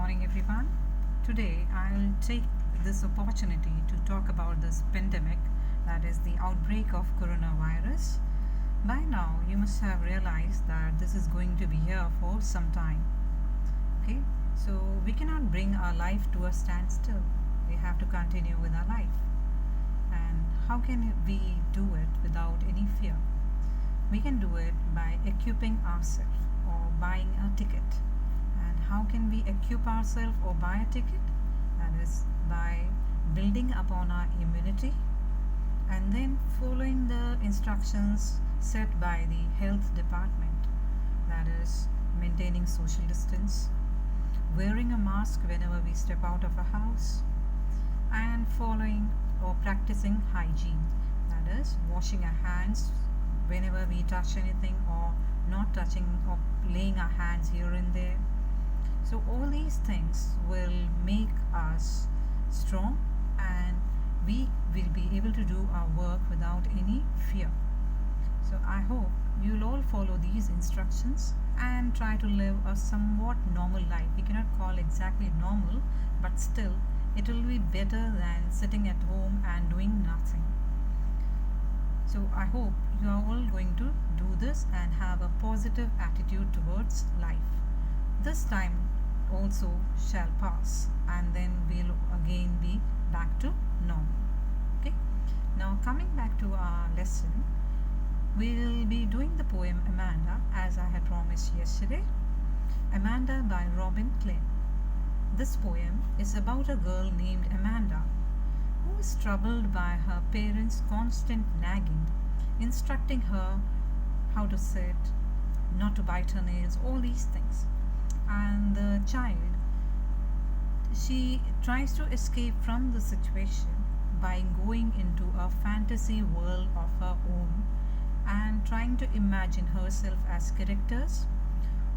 morning, everyone. Today, I'll take this opportunity to talk about this pandemic, that is the outbreak of coronavirus. By now, you must have realized that this is going to be here for some time. Okay, so we cannot bring our life to a standstill. We have to continue with our life. And how can we do it without any fear? We can do it by equipping ourselves or buying a ticket. And how can we equip ourselves or buy a ticket? That is by building upon our immunity and then following the instructions set by the health department. That is maintaining social distance, wearing a mask whenever we step out of a house, and following or practicing hygiene. That is washing our hands whenever we touch anything or not touching or laying our hands here and there. So all these things will make us strong and we will be able to do our work without any fear. So I hope you'll all follow these instructions and try to live a somewhat normal life. We cannot call exactly normal, but still it will be better than sitting at home and doing nothing. So I hope you are all going to do this and have a positive attitude towards life. This time also shall pass and then we'll again be back to normal. Okay. Now coming back to our lesson, we'll be doing the poem Amanda as I had promised yesterday. Amanda by Robin Klein. This poem is about a girl named Amanda who is troubled by her parents' constant nagging, instructing her how to sit, not to bite her nails, all these things. And the child, she tries to escape from the situation by going into a fantasy world of her own and trying to imagine herself as characters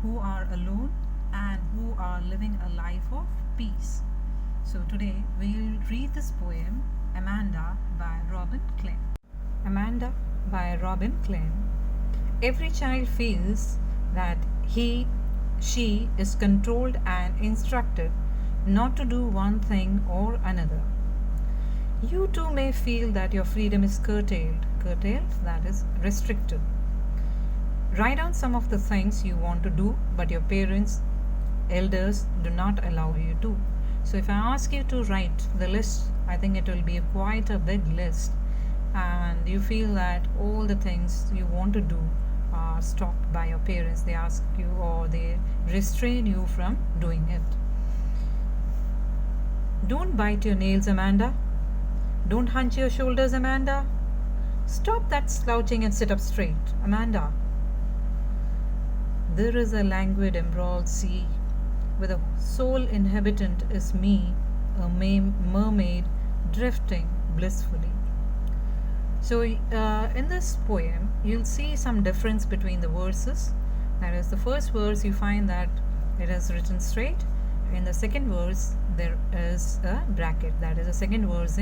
who are alone and who are living a life of peace. So today we'll read this poem Amanda by Robin Klein. Amanda by Robin Klein. Every child feels that she is controlled and instructed not to do one thing or another. You too may feel that your freedom is curtailed, that is restricted. Write down some of the things you want to do, but your parents, elders do not allow you to. So if I ask you to write the list, I think it will be quite a big list, and you feel that all the things you want to do are stopped by your parents. They ask you or they restrain you from doing it. Don't bite your nails, Amanda. Don't hunch your shoulders, Amanda. Stop that slouching and sit up straight, Amanda. There is a languid embroiled sea where the sole inhabitant is me, a mermaid drifting blissfully. So in this poem, you'll see some difference between the verses. That is, the first verse you find that it is written straight. In the second verse, there is a bracket. That is, the second verse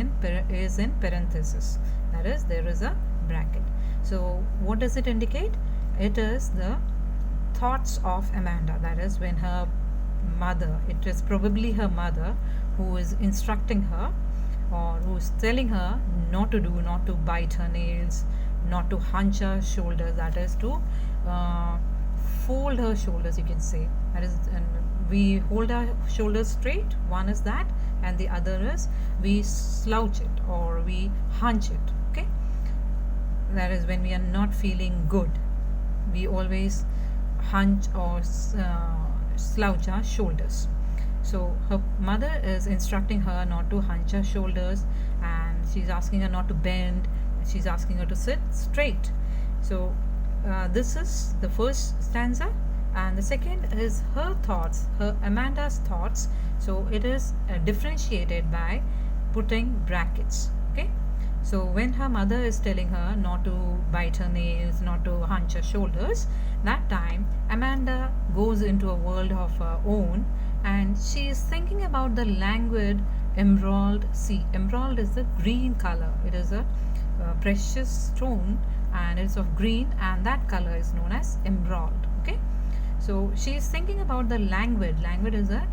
is in parenthesis. That is, there is a bracket. So what does it indicate? It is the thoughts of Amanda. That is, when her mother, it is probably her mother who is instructing her or who is telling her not to do, not to bite her nails, not to hunch her shoulders, that is to fold her shoulders, you can say. That is, and we hold our shoulders straight, one is that, and the other is we slouch it or we hunch it. Okay, that is when we are not feeling good, we always hunch or slouch our shoulders. So her mother is instructing her not to hunch her shoulders, and she's asking her not to bend, she's asking her to sit straight. So this is the first stanza, and the second is her thoughts, Amanda's thoughts. So it is differentiated by putting brackets. Okay, so when her mother is telling her not to bite her nails, not to hunch her shoulders, that time Amanda goes into a world of her own, and she is thinking about the languid emerald sea. Emerald is the green color. It is a precious stone and it's of green, and that color is known as emerald. Okay, so she is thinking about the languid. Languid is a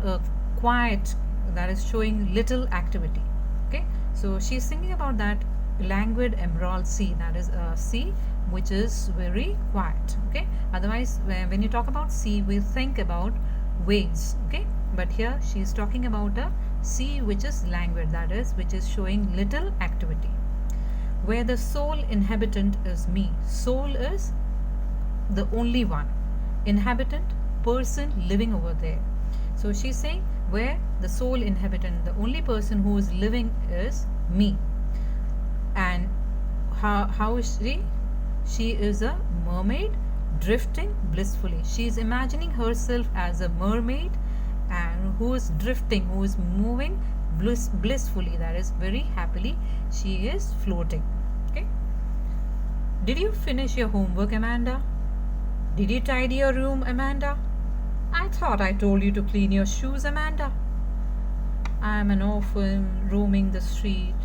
a quiet, that is showing little activity. Okay, so she's thinking about that languid emerald sea, that is a sea which is very quiet. Okay, otherwise when you talk about sea, we think about waves. Okay, but here she is talking about a sea which is languid, that is which is showing little activity. Where the sole inhabitant is me. Soul is the only one. Inhabitant, person living over there. So she's saying where the sole inhabitant, the only person who is living is me. And how is she? She is a mermaid drifting blissfully. She is imagining herself as a mermaid and who is drifting, who is moving blissfully, that is very happily. She is floating. Okay. Did you finish your homework, Amanda? Did you tidy your room, Amanda? I thought I told you to clean your shoes, Amanda. I am an orphan roaming the street.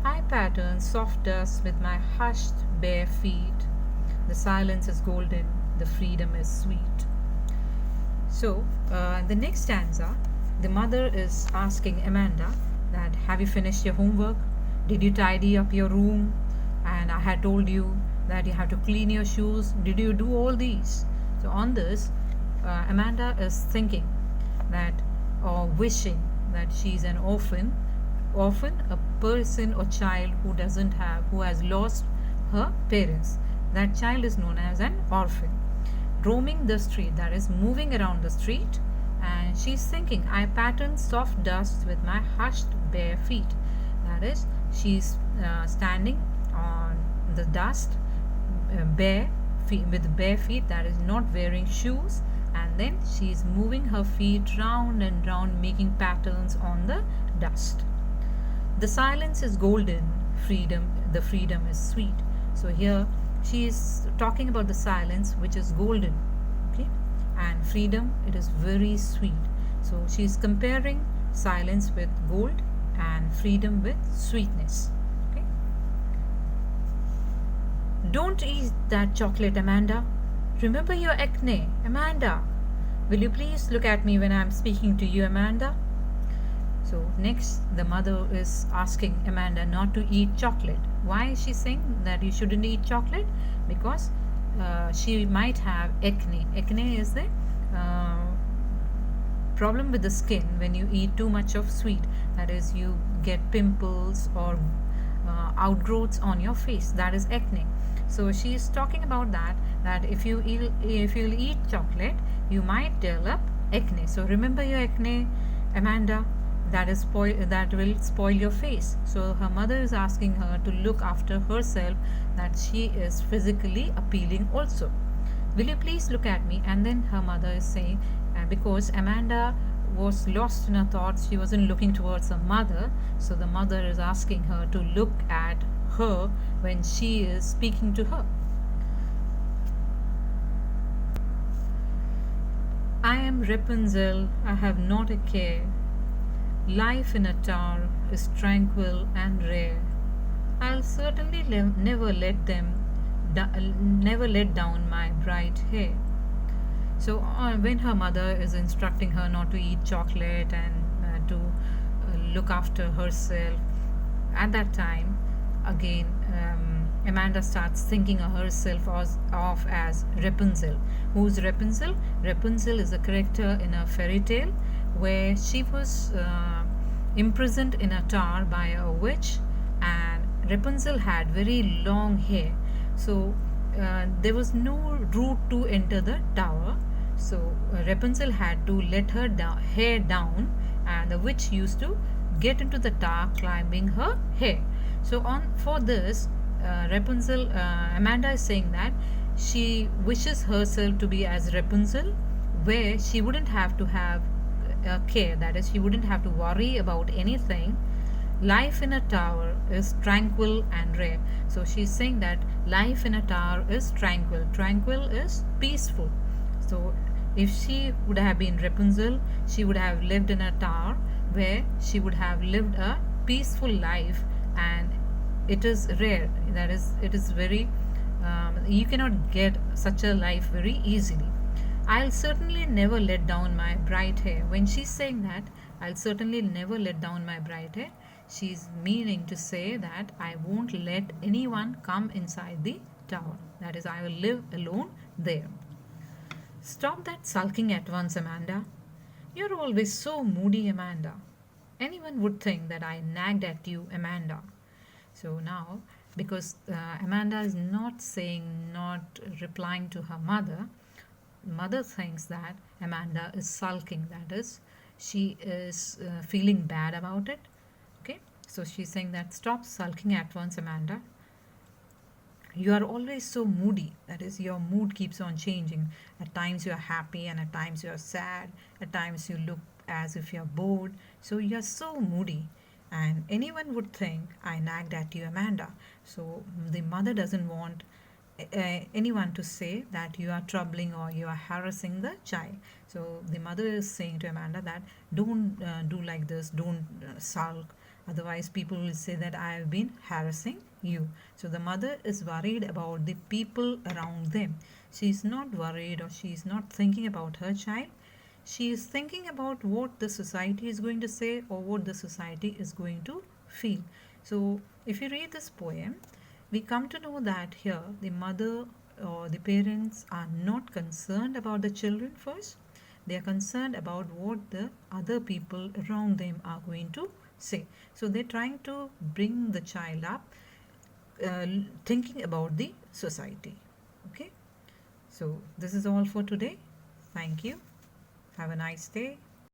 I pattern soft dust with my hushed bare feet. The silence is golden, the freedom is sweet. So, the next stanza, the mother is asking Amanda that, have you finished your homework? Did you tidy up your room? And I had told you that you have to clean your shoes. Did you do all these? So on this, Amanda is thinking that, or wishing that she's an orphan, a person or child who has lost her parents. That child is known as an orphan. Roaming the street, that is moving around the street, and she's thinking, I pattern soft dust with my hushed bare feet. That is, she's standing on the dust bare feet, with bare feet, that is not wearing shoes, and then she's moving her feet round and round, making patterns on the dust. The silence is golden, the freedom is sweet. So here she is talking about the silence which is golden, okay, and freedom, it is very sweet. So she is comparing silence with gold and freedom with sweetness. Okay. Don't eat that chocolate, Amanda. Remember your acne, Amanda. Will you please look at me when I am speaking to you, Amanda? So next, the mother is asking Amanda not to eat chocolate. Why is she saying that you shouldn't eat chocolate? Because she might have acne. Acne is the problem with the skin when you eat too much of sweet. That is, you get pimples or outgrowths on your face. That is acne. So she is talking about that if you eat chocolate, you might develop acne. So remember your acne, Amanda. That will spoil your face. So her mother is asking her to look after herself, that she is physically appealing also. Will you please look at me? And then her mother is saying, because Amanda was lost in her thoughts, she wasn't looking towards her mother, so the mother is asking her to look at her when she is speaking to her. I am Rapunzel, I have not a care. Life in a tower is tranquil and rare. I'll certainly never let down my bright hair. So when her mother is instructing her not to eat chocolate and to look after herself, at that time, again, Amanda starts thinking of herself as Rapunzel. Who's Rapunzel? Rapunzel is a character in a fairy tale where she was imprisoned in a tower by a witch, and Rapunzel had very long hair. So there was no route to enter the tower. So Rapunzel had to let her hair down, and the witch used to get into the tower climbing her hair. So for this, Rapunzel, Amanda is saying that she wishes herself to be as Rapunzel, where she wouldn't have to have care, that is, she wouldn't have to worry about anything. Life in a tower is tranquil and rare. So she's saying that life in a tower is tranquil. Tranquil is peaceful. So if she would have been Rapunzel, she would have lived in a tower where she would have lived a peaceful life, and it is rare. That is, it is very you cannot get such a life very easily. I'll certainly never let down my bright hair. When she's saying that, I'll certainly never let down my bright hair, she's meaning to say that I won't let anyone come inside the tower. That is, I will live alone there. Stop that sulking at once, Amanda. You're always so moody, Amanda. Anyone would think that I nagged at you, Amanda. So now, because Amanda is not saying, not replying to her mother, mother thinks that Amanda is sulking. That is, she is feeling bad about it. Okay, so she's saying that stop sulking at once, Amanda. You are always so moody. That is, your mood keeps on changing. At times you are happy, and at times you are sad. At times you look as if you're bored. So you're so moody. And anyone would think I nagged at you, Amanda. So the mother doesn't want anyone to say that you are troubling or you are harassing the child. So the mother is saying to Amanda that don't do like this, don't sulk. Otherwise, people will say that I have been harassing you. So the mother is worried about the people around them. She is not worried or she is not thinking about her child. She is thinking about what the society is going to say or what the society is going to feel. So if you read this poem, we come to know that here the mother or the parents are not concerned about the children first. They are concerned about what the other people around them are going to say. So they're trying to bring the child up thinking about the society. Okay, so this is all for today. Thank you. Have a nice day.